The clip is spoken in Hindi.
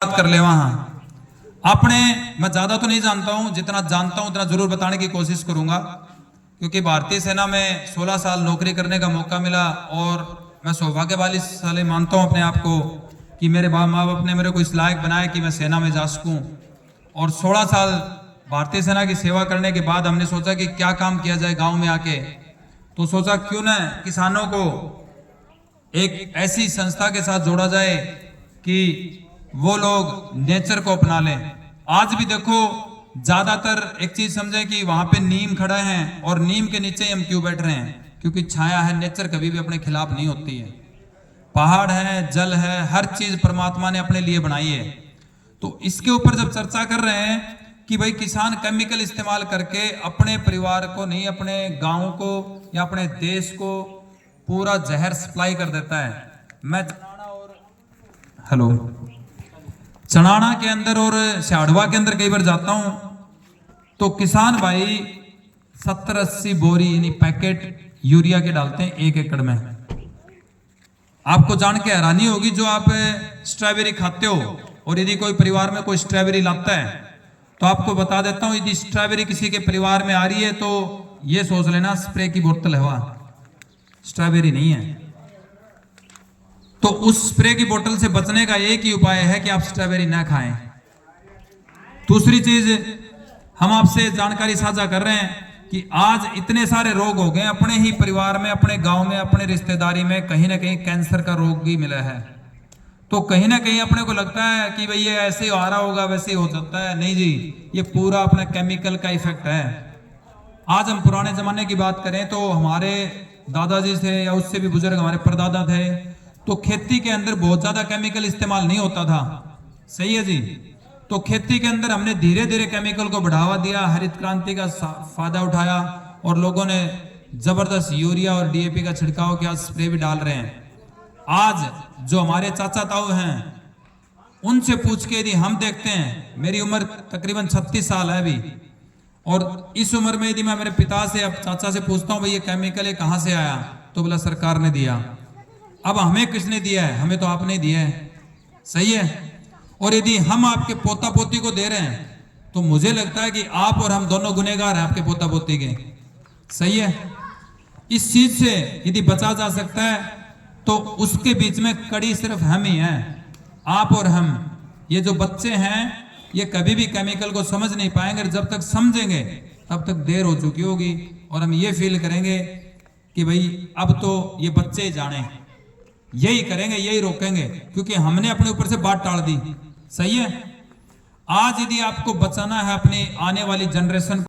बात कर ले वहां आपने। मैं ज्यादा तो नहीं जानता हूं, जितना जानता हूं उतना जरूर बताने की कोशिश करूंगा, क्योंकि भारतीय सेना में 16 साल नौकरी करने का मौका मिला और मैं सौभाग्यशाली मानता हूं अपने आप को कि मेरे माँ बाप ने मेरे को इस लायक बनाया कि मैं सेना में जा सकूं। और 16 साल भारतीय सेना की सेवा करने के बाद हमने सोचा कि क्या काम किया जाए गांव में आके, तो सोचा क्यों ना किसानों को एक ऐसी संस्था के साथ जोड़ा जाए कि वो लोग नेचर को अपना लें। आज भी देखो ज्यादातर एक चीज समझे कि वहां पे नीम खड़ा है और नीम के नीचे हम क्यों बैठ रहे हैं, क्योंकि छाया है। नेचर कभी भी अपने खिलाफ नहीं होती है। पहाड़ है, जल है, हर चीज परमात्मा ने अपने लिए बनाई है। तो इसके ऊपर जब चर्चा कर रहे हैं कि भाई किसान केमिकल इस्तेमाल करके अपने परिवार को नहीं, अपने गांव को या अपने देश को पूरा जहर सप्लाई कर देता है। मैं हेलो चनाना के अंदर और शाड़वा के अंदर कई बार जाता हूं तो किसान भाई 70-80 बोरी यानी पैकेट यूरिया के डालते हैं 1 एकड़ में। आपको जान के हैरानी होगी, जो आप स्ट्रॉबेरी खाते हो और यदि कोई परिवार में कोई स्ट्रॉबेरी लाता है तो आपको बता देता हूं, यदि स्ट्रॉबेरी किसी के परिवार में आ रही है तो ये सोच लेना स्प्रे की बोतल है, वह स्ट्रॉबेरी नहीं है। तो उस स्प्रे की बोतल से बचने का एक ही उपाय है कि आप स्ट्रॉबेरी ना खाएं। दूसरी चीज हम आपसे जानकारी साझा कर रहे हैं कि आज इतने सारे रोग हो गए अपने ही परिवार में, अपने गांव में, अपने रिश्तेदारी में कहीं ना कहीं कैंसर का रोग भी मिला है। तो कहीं ना कहीं अपने को लगता है कि भाई ये ऐसे ही आ रहा होगा, वैसे ही हो सकता है। नहीं जी, ये पूरा अपना केमिकल का इफेक्ट है। आज हम पुराने जमाने की बात करें तो हमारे दादाजी थे या उससे भी बुजुर्ग हमारे परदादा थे, तो खेती के अंदर बहुत ज्यादा केमिकल इस्तेमाल नहीं होता था। सही है जी। तो खेती के अंदर हमने धीरे धीरे केमिकल को बढ़ावा दिया, हरित क्रांति का फायदा उठाया और लोगों ने जबरदस्त यूरिया और डीएपी का छिड़काव किया, स्प्रे भी डाल रहे हैं। आज जो हमारे चाचा ताऊ हैं उनसे पूछ के यदि हम देखते हैं, मेरी उम्र तकरीबन 36 साल है अभी, और इस उम्र में यदि मैं मेरे पिता से अब चाचा से पूछता हूं भाई ये केमिकल कहां से आया, तो बोला सरकार ने दिया। अब हमें किसने दिया है? हमें तो आपने दिया है। सही है। और यदि हम आपके पोता पोती को दे रहे हैं तो मुझे लगता है कि आप और हम दोनों गुनहगार हैं आपके पोता पोती के। सही है। इस चीज से यदि बचा जा सकता है तो उसके बीच में कड़ी सिर्फ हम ही हैं, आप और हम। ये जो बच्चे हैं ये कभी भी केमिकल को समझ नहीं पाएंगे, जब तक समझेंगे तब तक देर हो चुकी होगी और हम ये फील करेंगे कि भाई अब तो ये बच्चे जाने, यही करेंगे, यही रोकेंगे, क्योंकि हमने अपने ऊपर से बात टाल दी। सही है। आज यदि आपको बचाना है अपनी आने वाली जनरेशन